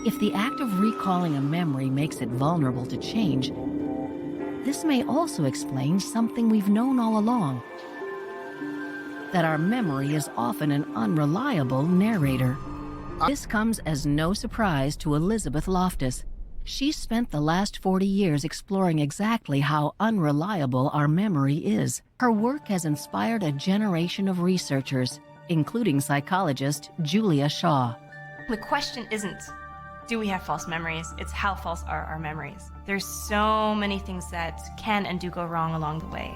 If the act of recalling a memory makes it vulnerable to change, this may also explain something we've known all along: that our memory is often an unreliable narrator. This comes as no surprise to Elizabeth Loftus. She spent the last 40 years exploring exactly how unreliable our memory is. Her work has inspired a generation of researchers, including psychologist Julia Shaw. The question isn't, do we have false memories? It's how false are our memories? There's so many things that can and do go wrong along the way.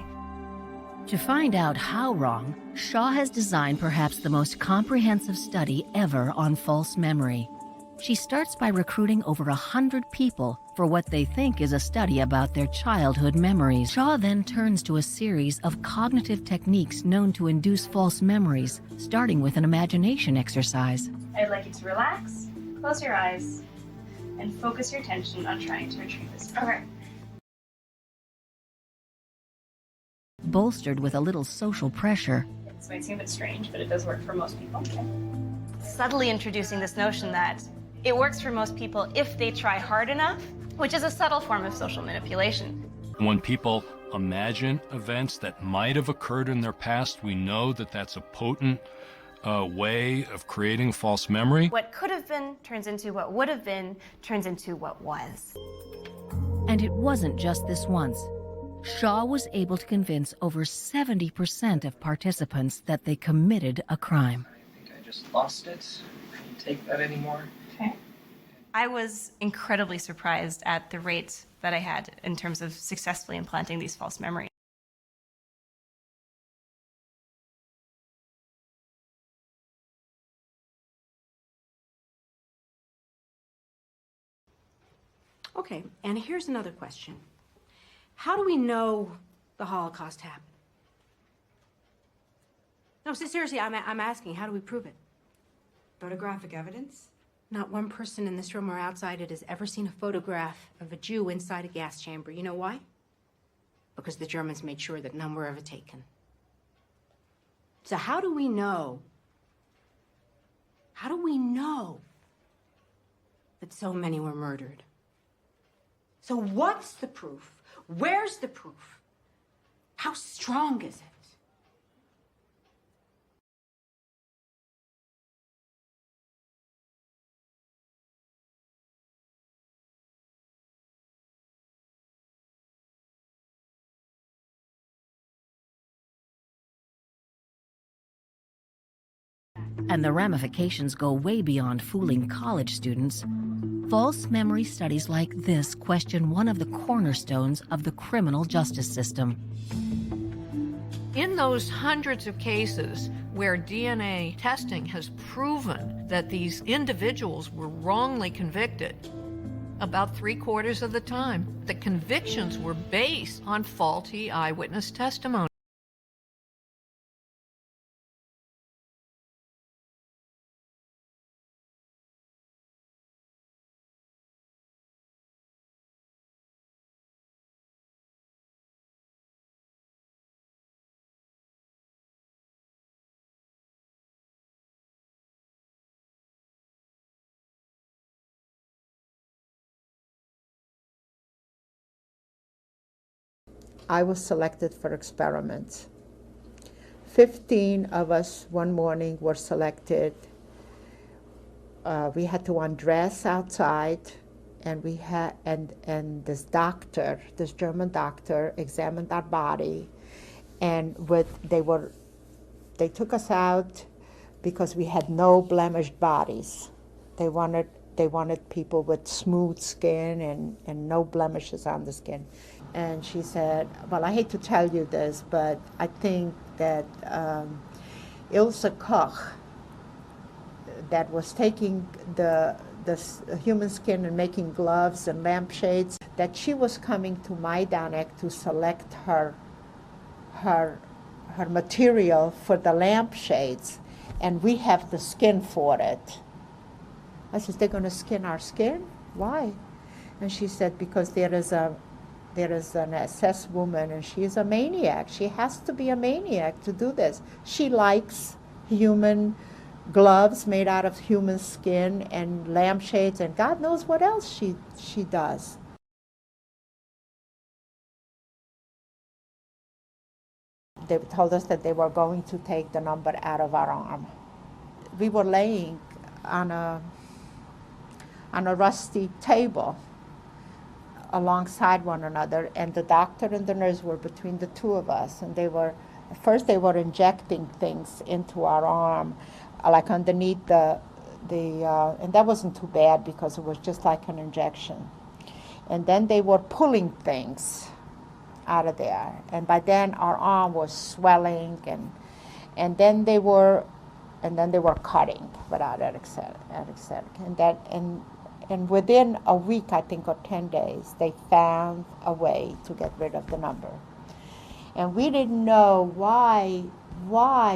To find out how wrong, Shaw has designed perhaps the most comprehensive study ever on false memory. She starts by recruiting over 100 people for what they think is a study about their childhood memories. Shaw then turns to a series of cognitive techniques known to induce false memories, starting with an imagination exercise. I'd like you to relax, close your eyes, and focus your attention on trying to retrieve this. Okay. Bolstered with a little social pressure, This might seem a bit strange, but it does work for most people. Okay. Subtly introducing this notion that it works for most people if they try hard enough, which is a subtle form of social manipulation. When people imagine events that might have occurred in their past, we know that that's a potent way of creating false memory. What could have been turns into what would have been, turns into what was. and it wasn't just this once. Shaw was able to convince over 70% of participants that they committed a crime. I think I just lost it. I can't take that anymore. Okay. I was incredibly surprised at the rate that I had in terms of successfully implanting these false memories. Okay, and here's another question. How do we know the Holocaust happened? No, seriously, I'm asking, how do we prove it? Photographic evidence? Not one person in this room or outside it has ever seen a photograph of a Jew inside a gas chamber. You know why? Because the Germans made sure that none were ever taken. So how do we know? How do we know that so many were murdered? So what's the proof? Where's the proof? How strong is it? And the ramifications go way beyond fooling college students. False memory studies like this question one of the cornerstones of the criminal justice system. In those hundreds of cases where DNA testing has proven that these individuals were wrongly convicted, about 3/4 of the time, the convictions were based on faulty eyewitness testimony. I was selected for experiments. 15 of us one morning were selected. We had to undress outside, and we had and this doctor, this German doctor, examined our body, and they took us out because we had no blemished bodies. They wanted people with smooth skin and no blemishes on the skin. And she said, well, I hate to tell you this, but I think that Ilse Koch, that was taking the human skin and making gloves and lampshades, that she was coming to Majdanek to select her material for the lampshades, and we have the skin for it. I said, they're going to skin our skin? Why? And she said, because there is an SS woman, and she is a maniac. She has to be a maniac to do this. She likes human gloves made out of human skin and lampshades and God knows what else she does. They told us that they were going to take the number out of our arm. We were laying on a rusty table alongside one another, and the doctor and the nurse were between the two of us, and first they were injecting things into our arm, like underneath and that wasn't too bad because it was just like an injection. And then they were pulling things out of there, and by then our arm was swelling, and then they were cutting without anesthetic. And within a week, I think, or 10 days, they found a way to get rid of the number. And we didn't know why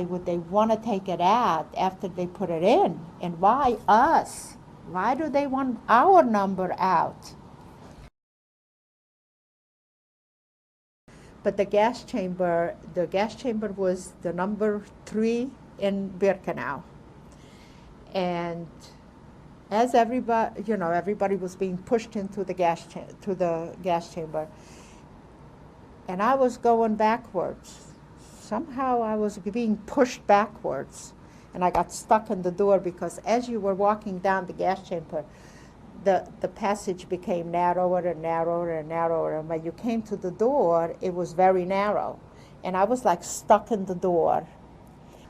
would they want to take it out after they put it in, and why us? Why do they want our number out? But the gas chamber was the number 3 in Birkenau. And as everybody was being pushed into the gas chamber, and I was going backwards. Somehow I was being pushed backwards, and I got stuck in the door because as you were walking down the gas chamber, the passage became narrower and narrower and narrower, and when you came to the door, it was very narrow, and I was like stuck in the door.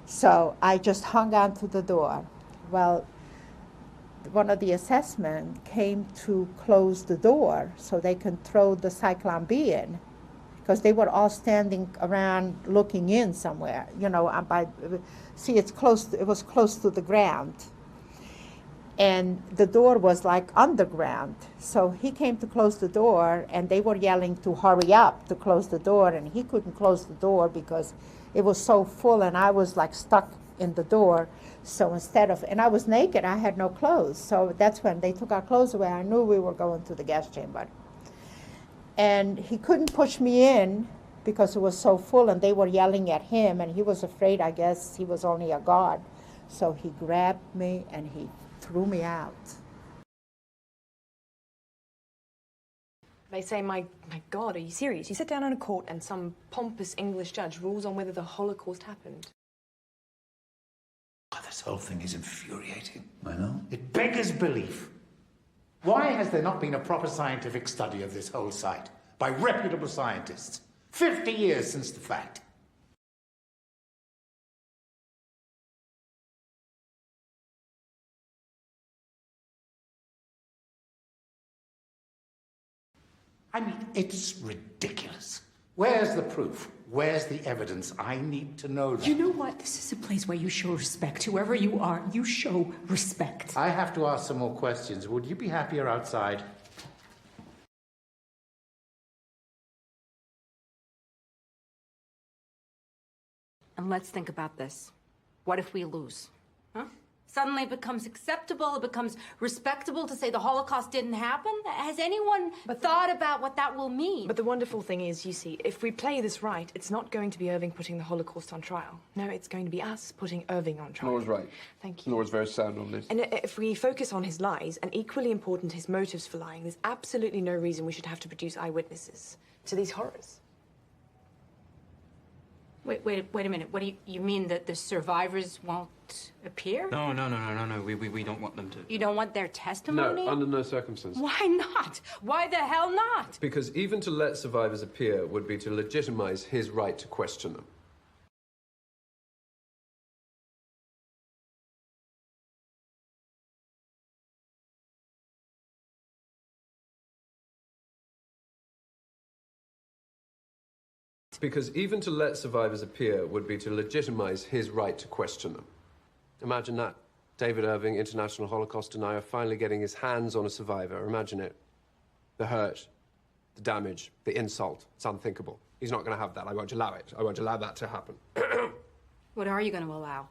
So I just hung on to the door. Well, one of the assessmen came to close the door so they can throw the Cyclone B in, because they were all standing around looking in somewhere. It was close to the ground. And the door was like underground. So he came to close the door, and they were yelling to hurry up to close the door, and he couldn't close the door because it was so full, and I was like stuck in the door. So and I was naked, I had no clothes. So that's when they took our clothes away. I knew we were going to the gas chamber. And he couldn't push me in because it was so full, and they were yelling at him, and he was afraid, I guess he was only a guard. So he grabbed me and he threw me out. They say, my God, are you serious? You sit down in a court and some pompous English judge rules on whether the Holocaust happened. Oh, this whole thing is infuriating. I know. It beggars belief. Why has there not been a proper scientific study of this whole site by reputable scientists? 50 years since the fact. I mean, it's ridiculous. Where's the proof? Where's the evidence? I need to know that. You know what? This is a place where you show respect. Whoever you are, you show respect. I have to ask some more questions. Would you be happier outside? And let's think about this. What if we lose? Huh? Suddenly it becomes acceptable, it becomes respectable to say the Holocaust didn't happen? Has anyone thought about what that will mean? But the wonderful thing is, you see, if we play this right, it's not going to be Irving putting the Holocaust on trial. No, it's going to be us putting Irving on trial. Laura's right. Thank you. Laura's very sound on this. And if we focus on his lies, and equally important his motives for lying, there's absolutely no reason we should have to produce eyewitnesses to these horrors. Wait a minute. What do you mean that the survivors won't appear? No. We don't want them to. You don't want their testimony? No, under no circumstances. Why not? Why the hell not? Because even to let survivors appear would be to legitimize his right to question them. Because even to let survivors appear would be to legitimize his right to question them. Imagine that. David Irving, international Holocaust denier, finally getting his hands on a survivor. Imagine it. The hurt, the damage, the insult. It's unthinkable. He's not going to have that. I won't allow it. I won't allow that to happen. What are you going to allow?